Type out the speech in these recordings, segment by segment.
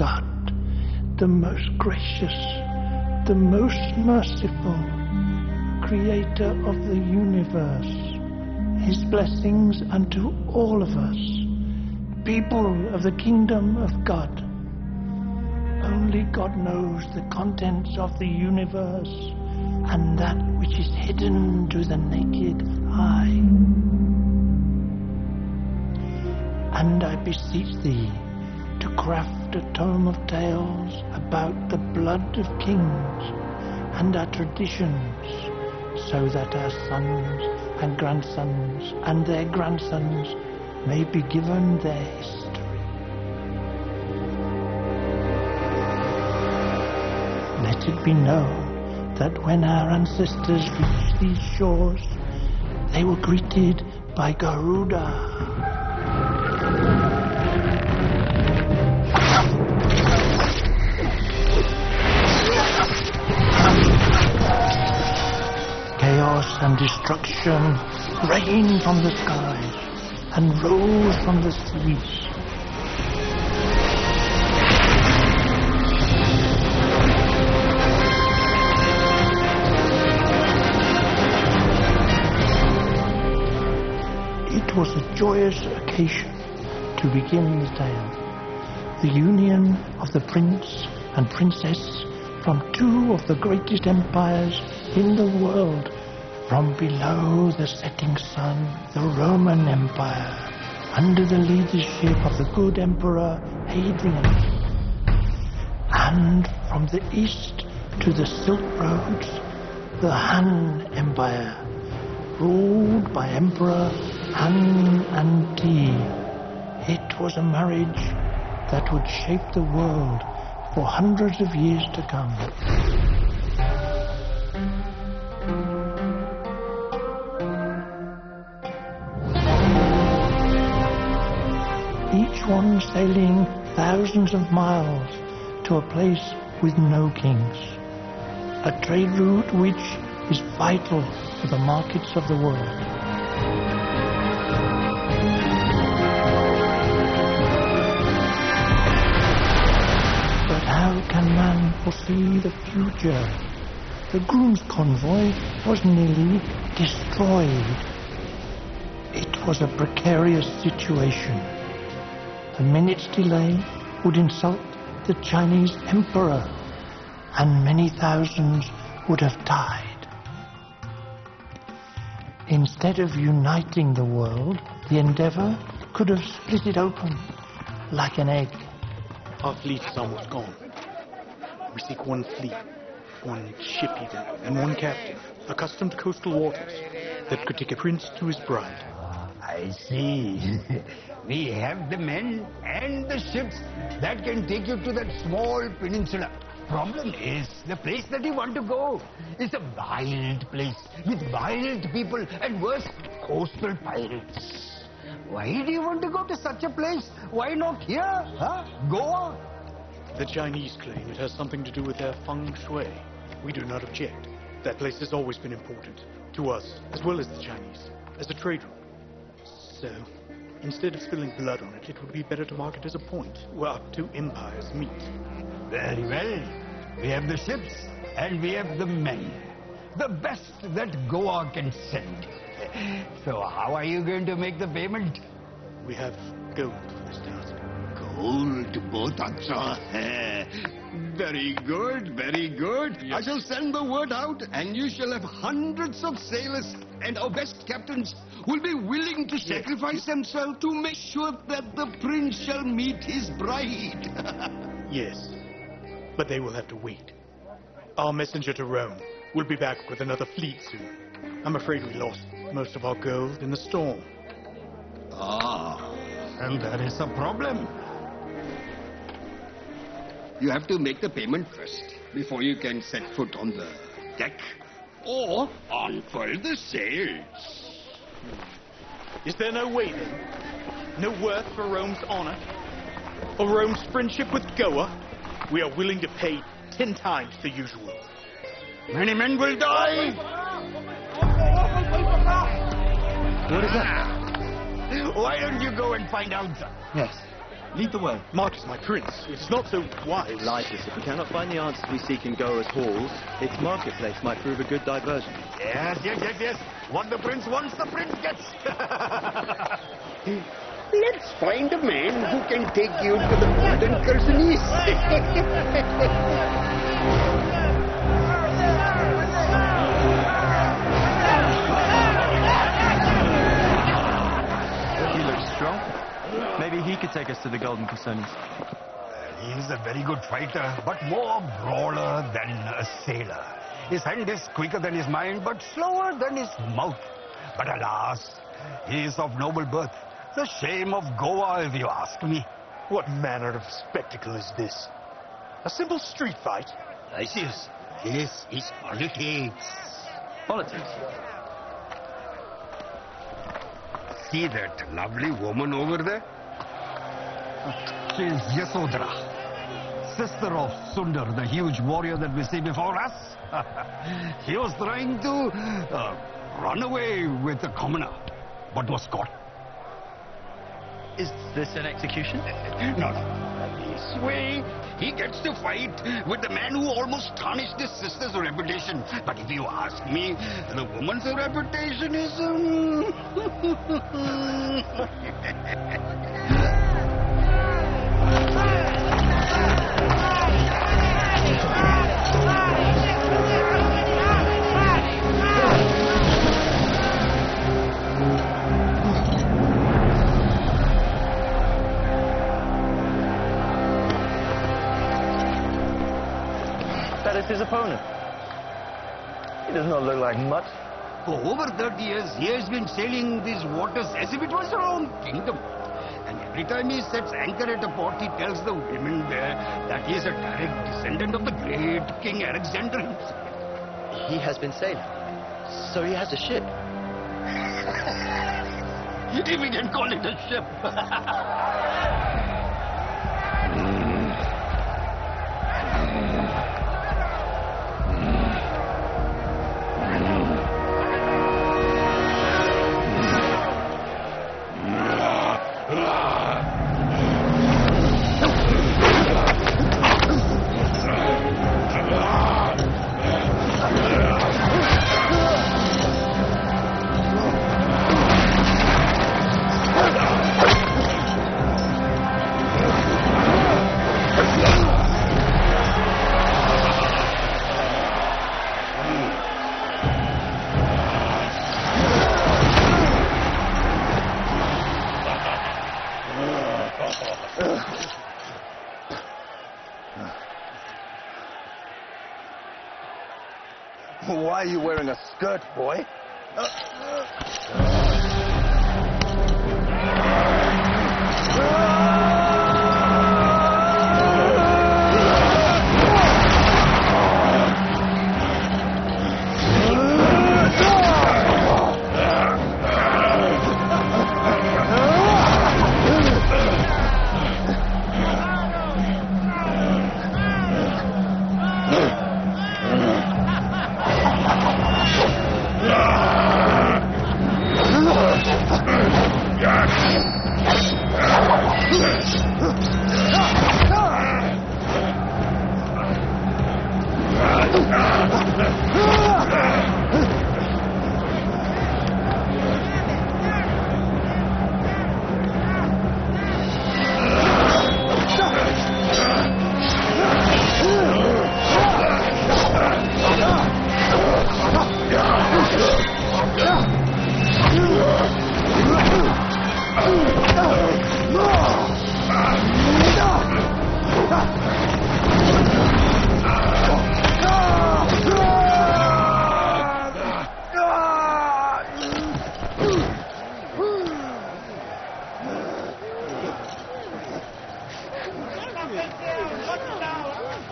God, the most gracious, the most merciful, Creator of the universe. His blessings unto all of us, people of the kingdom of God. Only God knows the contents of the universe and that which is hidden to the naked eye. And I beseech thee to craft a tome of tales about the blood of kings and our traditions, so that our sons and grandsons and their grandsons may be given their history. Let it be known that when our ancestors reached these shores, they were greeted by Garuda. Chaos and destruction rained from the skies and rose from the seas. It was a joyous occasion to begin the tale. The union of the prince and princess from two of the greatest empires in the world, from below the setting sun, the Roman Empire, under the leadership of the good Emperor Hadrian, and from the east to the Silk Roads, the Han Empire, ruled by Emperor Han Anti. It was a marriage that would shape the world for hundreds of years to come. Each one sailing thousands of miles to a place with no kings. A trade route which is vital for the markets of the world. But how can man foresee the future? The groom's convoy was nearly destroyed. It was a precarious situation. A minute's delay would insult the Chinese emperor, and many thousands would have died. Instead of uniting the world, the Endeavour could have split it open like an egg. Our fleet is almost gone. We seek one fleet, one ship even, and one captain, accustomed to coastal waters, that could take a prince to his bride. I see. We have the men and the ships that can take you to that small peninsula. Problem is, the place that you want to go is a wild place with wild people and worse, coastal pirates. Why do you want to go to such a place? Why not here, huh? Goa? The Chinese claim it has something to do with their feng shui. We do not object. That place has always been important to us, as well as the Chinese, as a trade route. So, instead of spilling blood on it, it would be better to mark it as a point where our two empires meet. Very well. We have the ships and we have the men. The best that Goa can send. So how are you going to make the payment? We have gold for this task. Gold, Botacha. Very good, very good. Yes. I shall send the word out, and you shall have hundreds of sailors, and our best captains will be willing to sacrifice themselves to make sure that the prince shall meet his bride. Yes, but they will have to wait. Our messenger to Rome will be back with another fleet soon. I'm afraid we lost most of our gold in the storm. Ah, And that is a problem. you have to make the payment first, before you can set foot on the deck, or unfurl the sails. Is there no way then? No worth for Rome's honor? Or Rome's friendship with Goa? We are willing to pay 10 times the usual. Many men will die. What is that? Why don't you go and find out, sir? Yes. Lead the way. Marcus, my prince, it's not so wise. Lysis, if we cannot find the answers we seek in Goa's halls, its marketplace might prove a good diversion. Yes. What the prince wants, the prince gets. Let's find a man who can take you to the golden curtains. He looks strong. Maybe he could take us to the Golden Casonis. He's a very good fighter, but more brawler than a sailor. His hand is quicker than his mind, but slower than his mouth. But alas, he is of noble birth. The shame of Goa, if you ask me. What manner of spectacle is this? A simple street fight? Lysias, this is politics. Politics? See that lovely woman over there? She is Yasodhara, sister of Sundar, the huge warrior that we see before us. He was trying to run away with a commoner, but was caught. Is this an execution? No. This way, he gets to fight with the man who almost tarnished his sister's reputation. But if you ask me, the woman's reputation is... That is his opponent. He does not look like much. For over 30 years, he has been sailing these waters as if it was our own kingdom. And every time he sets anchor at a port, he tells the women there that he is a direct descendant of the great King Alexander himself. He has been sailing. So he has a ship. If we can call it a ship. Why are you wearing a skirt, boy?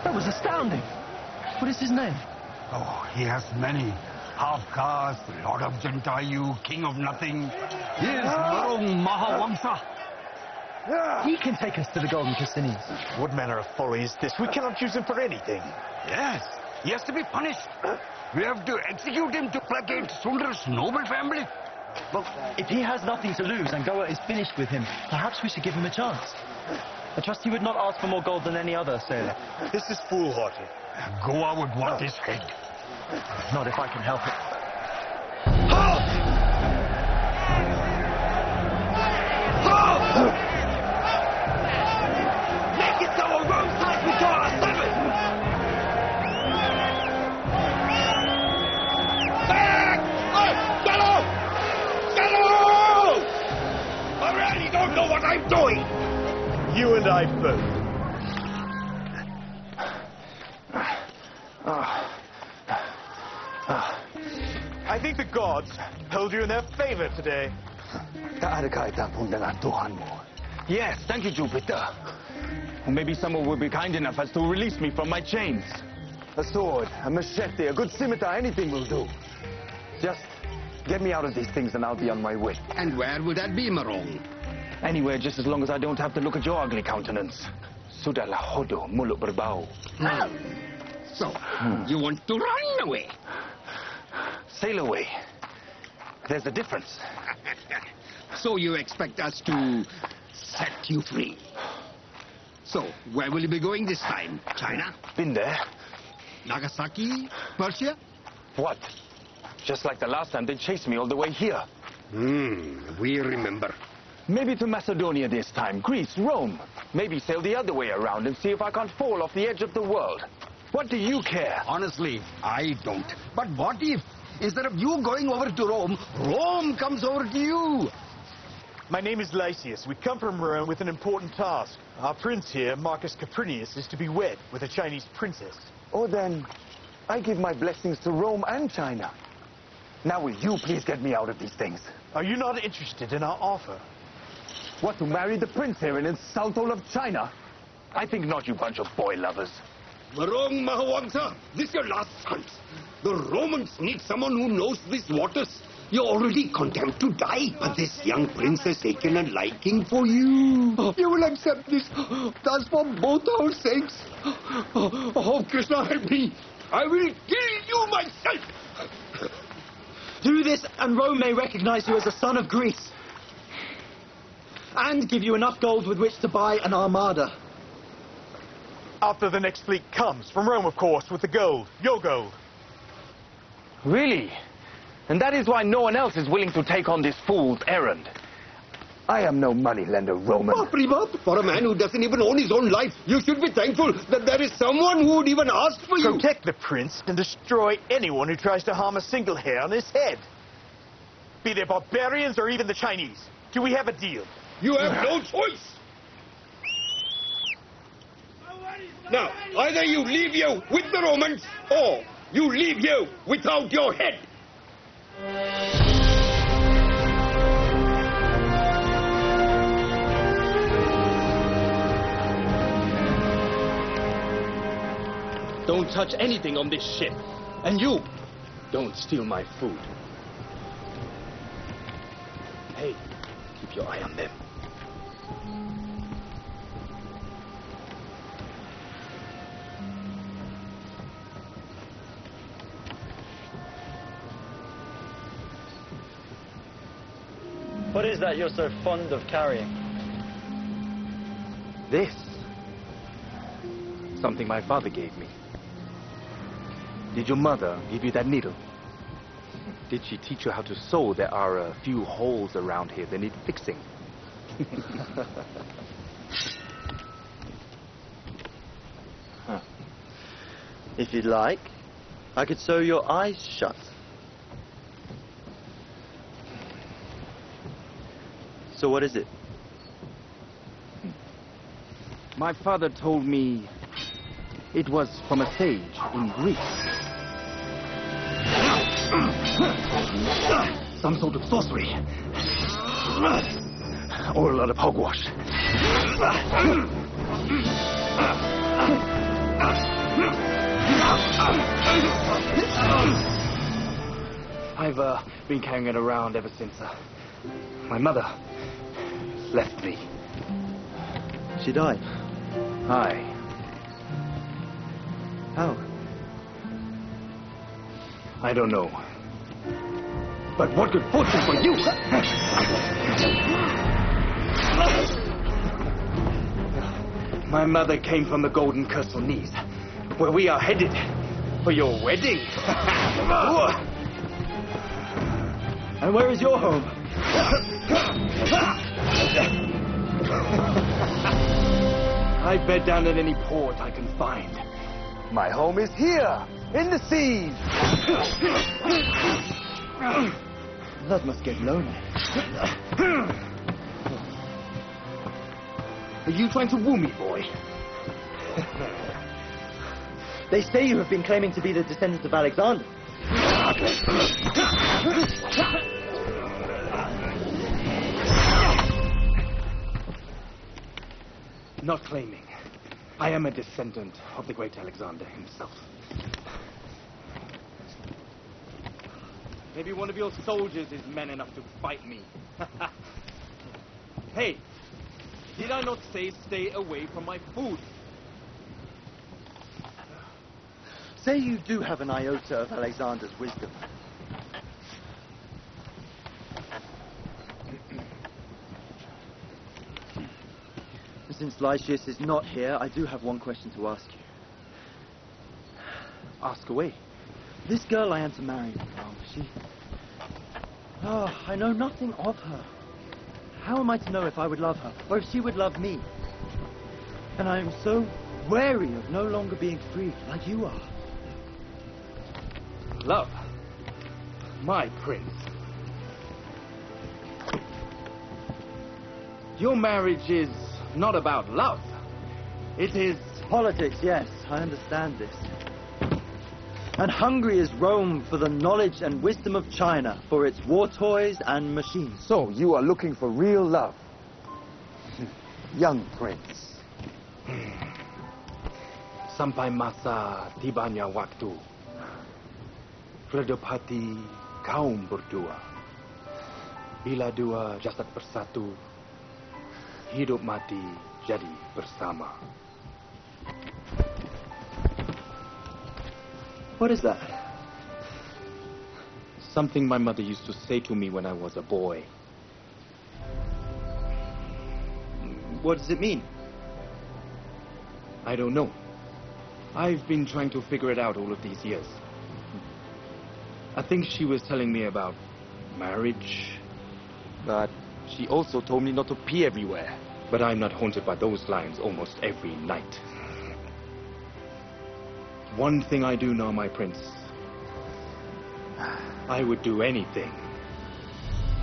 That was astounding. What is his name? Oh, he has many. Half-caste, Lord of Jantayu, King of Nothing. He is Varung Mahavamsa. He can take us to the Golden Casonis. What manner of folly is this? We cannot use him for anything. Yes, he has to be punished. We have to execute him to placate Sundar's noble family. Well, if he has nothing to lose and Goa is finished with him, perhaps we should give him a chance. I trust he would not ask for more gold than any other sailor. This is foolhardy. Goa would want his head. Not if I can help it. Halt! Halt! Make it so a Rome side with Goa 7! Back! Get off! Get off! I really don't know what I'm doing! You and I both. I think the gods held you in their favor today. Yes, thank you, Jupiter. Maybe someone will be kind enough as to release me from my chains. A sword, a machete, a good scimitar, anything will do. Just get me out of these things and I'll be on my way. And where would that be, Marong? Anywhere, just as long as I don't have to look at your ugly countenance. Sudahlah hodo mulut berbau. So, you want to run away? Sail away. There's a difference. So you expect us to set you free? So, where will you be going this time? China? Been there. Nagasaki? Persia? What? Just like the last time, they chased me all the way here. We remember. Maybe to Macedonia this time, Greece, Rome. Maybe sail the other way around and see if I can't fall off the edge of the world. What do you care? Honestly, I don't. But what if, instead of you going over to Rome, Rome comes over to you? My name is Lysias. We come from Rome with an important task. Our prince here, Marcus Caprinius, is to be wed with a Chinese princess. Oh, then, I give my blessings to Rome and China. Now will you please get me out of these things? Are you not interested in our offer? What, to marry the prince here and insult all of China? I think not, you bunch of boy lovers. Marong Mahawangsa, this is your last chance. The Romans need someone who knows these waters. You're already condemned to die, but this young prince has taken a liking for you. You will accept this. That's for both our sakes. Oh, Krishna, help me. I will kill you myself. Do this, and Rome may recognize you as a son of Greece. And give you enough gold with which to buy an armada. After the next fleet comes, from Rome, of course, with the gold. Your gold. Really? And that is why no one else is willing to take on this fool's errand. I am no moneylender, Roman. For a man who doesn't even own his own life, you should be thankful that there is someone who would even ask for you. Protect the prince and destroy anyone who tries to harm a single hair on his head. Be they barbarians or even the Chinese. Do we have a deal? You have no choice. Now, either you leave here with the Romans, or you leave here without your head. Don't touch anything on this ship. And you, don't steal my food. Hey, keep your eye on them. What is that you're so fond of carrying? This? Something my father gave me. Did your mother give you that needle? Did she teach you how to sew? There are a few holes around here that need fixing. Huh. If you'd like, I could sew your eyes shut. So what is it? My father told me it was from a sage in Greece. Some sort of sorcery. Or a lot of hogwash. I've been carrying it around ever since my mother left me. She died. Aye. How? I don't know. But what good fortune for you! My mother came from the Golden Kersonis, where we are headed for your wedding. And where is your home? I bed down at any port I can find. My home is here, in the seas. That must get lonely. Are you trying to woo me, boy? They say you have been claiming to be the descendant of Alexander. Not claiming. I am a descendant of the great Alexander himself. Maybe one of your soldiers is man enough to fight me. Hey, did I not say stay away from my food? Say you do have an iota of Alexander's wisdom. Since Lysias is not here, I do have one question to ask you. Ask away. This girl I am to marry now, I know nothing of her. How am I to know if I would love her, or if she would love me? And I am so wary of no longer being free, like you are. Love? My prince. Your marriage is not about love. It is... Politics, yes, I understand this. And hungry is Rome for the knowledge and wisdom of China, for its war toys and machines. So, you are looking for real love. Young prince. Sampai masa tibanya waktu. Redap hati kaum berdua. Bila dua jasad bersatu, hidup mati jadi bersama. What is that? Something my mother used to say to me when I was a boy. What does it mean? I don't know. I've been trying to figure it out all of these years. I think she was telling me about marriage, but she also told me not to pee everywhere. But I'm not haunted by those lines almost every night. One thing I do know, my prince. I would do anything.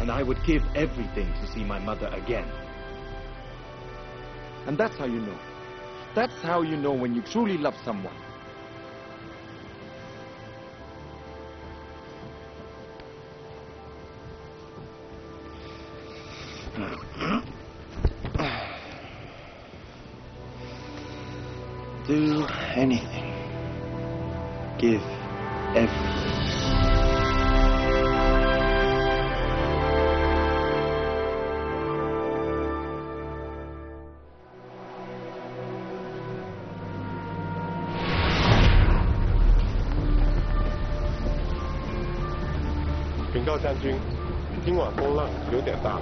And I would give everything to see my mother again. And that's how you know. That's how you know when you truly love someone. Do anything. Give everything.禀告将军，今晚风浪有点大。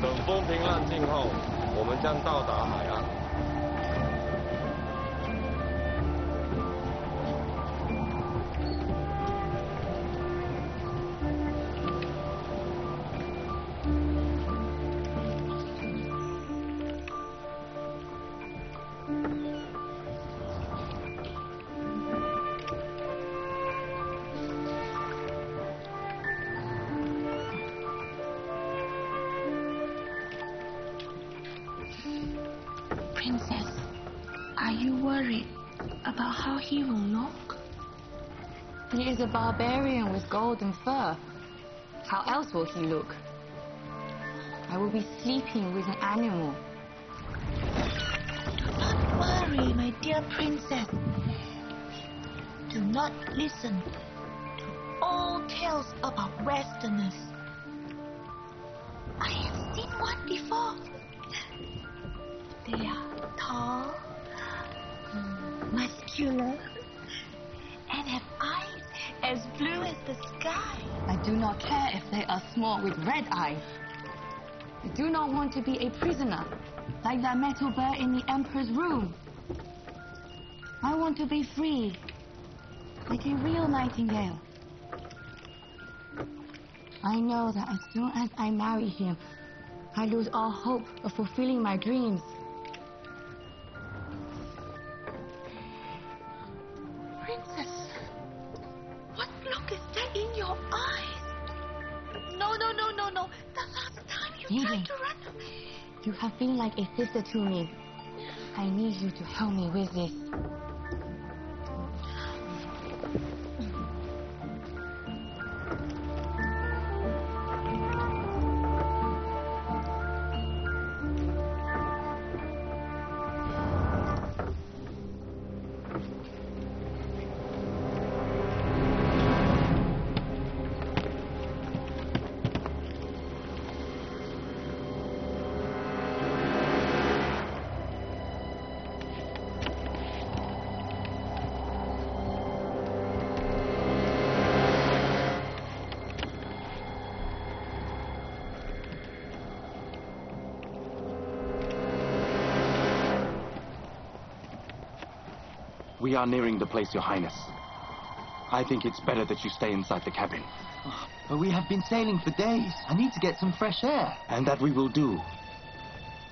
等风平浪静后，我们将到达海岸。Princess, are you worried about how he will look? He is a barbarian with golden fur. How else will he look? I will be sleeping with an animal. Do not worry, my dear princess. Do not listen to all tales about Westerners. I have seen one before. They are tall, muscular, and have eyes as blue as the sky. I do not care if they are small with red eyes. I do not want to be a prisoner, like that metal bird in the Emperor's room. I want to be free, like a real nightingale. I know that as soon as I marry him, I lose all hope of fulfilling my dreams. Princess, what look is that in your eyes? No, no, no, no, no. The last time you tried to run away. You have been like a sister to me. I need you to help me with this. We are nearing the place, Your Highness. I think it's better that you stay inside the cabin. Oh, but we have been sailing for days. I need to get some fresh air. And that we will do.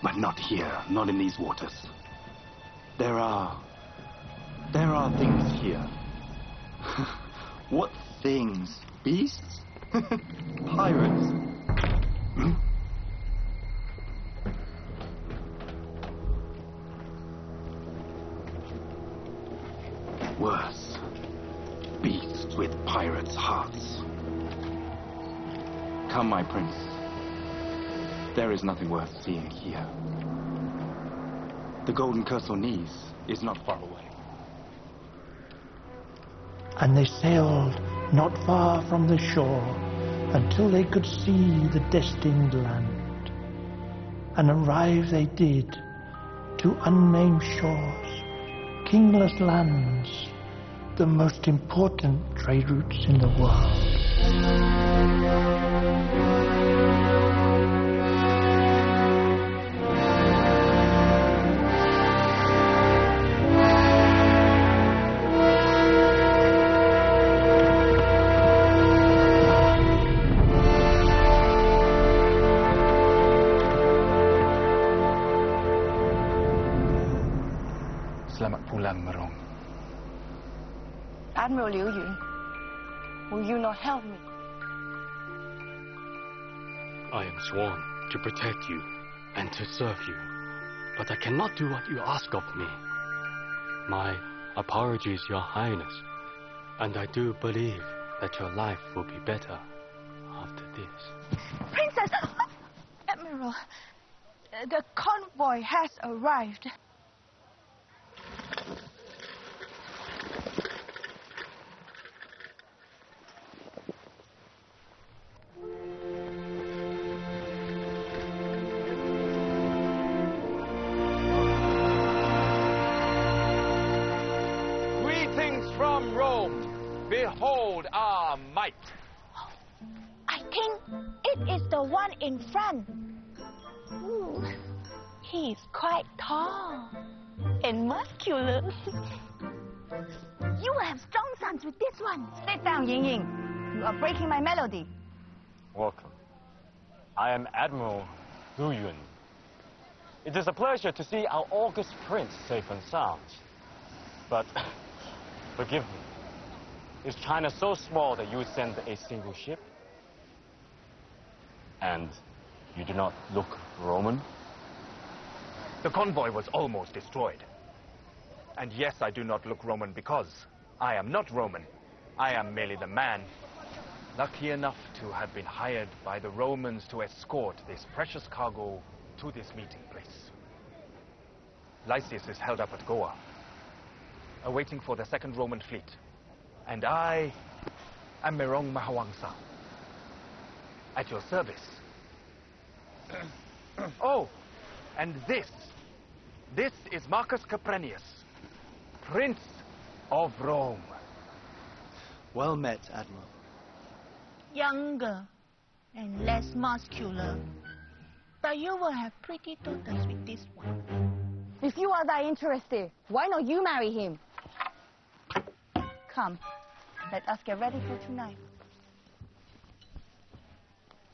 But not here, not in these waters. There are things here. What things? Beasts? Pirates? Hmm? Worse. Beasts with pirates' hearts. Come, my prince. There is nothing worth seeing here. The Golden Chersonese is not far away. And they sailed not far from the shore until they could see the destined land. And arrive they did to unnamed shores, kingless lands, the most important trade routes in the world. Selamat pulang, Merong. Admiral Liu Yun, will you not help me? I am sworn to protect you and to serve you, but I cannot do what you ask of me. My apologies, Your Highness, and I do believe that your life will be better after this. Princess! Admiral, the convoy has arrived. From Rome, behold our might. I think it is the one in front. He is quite tall and muscular. You have strong sons with this one. Sit down, Ying Ying. You are breaking my melody. Welcome. I am Admiral Liu Yun. It is a pleasure to see our august prince safe and sound. But forgive me. Is China so small that you would send a single ship? And you do not look Roman? The convoy was almost destroyed. And yes, I do not look Roman because I am not Roman. I am merely the man, lucky enough to have been hired by the Romans to escort this precious cargo to this meeting place. Lysias is held up at Goa, awaiting for the second Roman fleet. And I am Merong Mahawangsa, at your service. Oh, and this is Marcus Caprenius, Prince of Rome. Well met, Admiral. younger and less muscular. But you will have pretty daughters with this one. If you are that interested, why not you marry him? Come, let us get ready for tonight.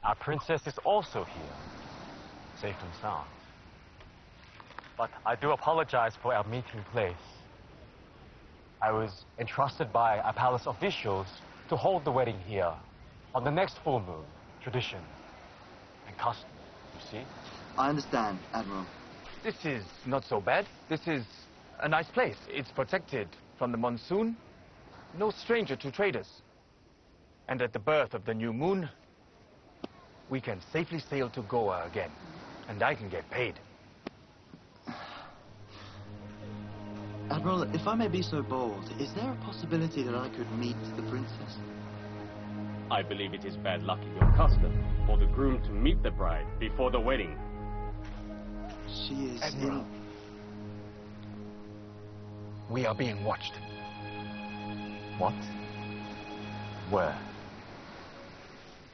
Our princess is also here, safe and sound. But I do apologize for our meeting place. I was entrusted by our palace officials to hold the wedding here on the next full moon, tradition and custom, you see? I understand, Admiral. This is not so bad. This is a nice place. It's protected from the monsoon, no stranger to traders. And at the birth of the new moon, we can safely sail to Goa again, and I can get paid. Admiral, if I may be so bold, is there a possibility that I could meet the princess? I believe it is bad luck in your custom for the groom to meet the bride before the wedding. She is Admiral, we are being watched. What? Where?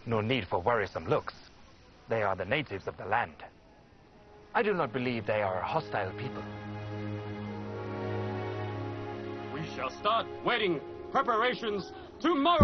No need for worrisome looks. They are the natives of the land. I do not believe they are a hostile people. We shall start wedding preparations tomorrow.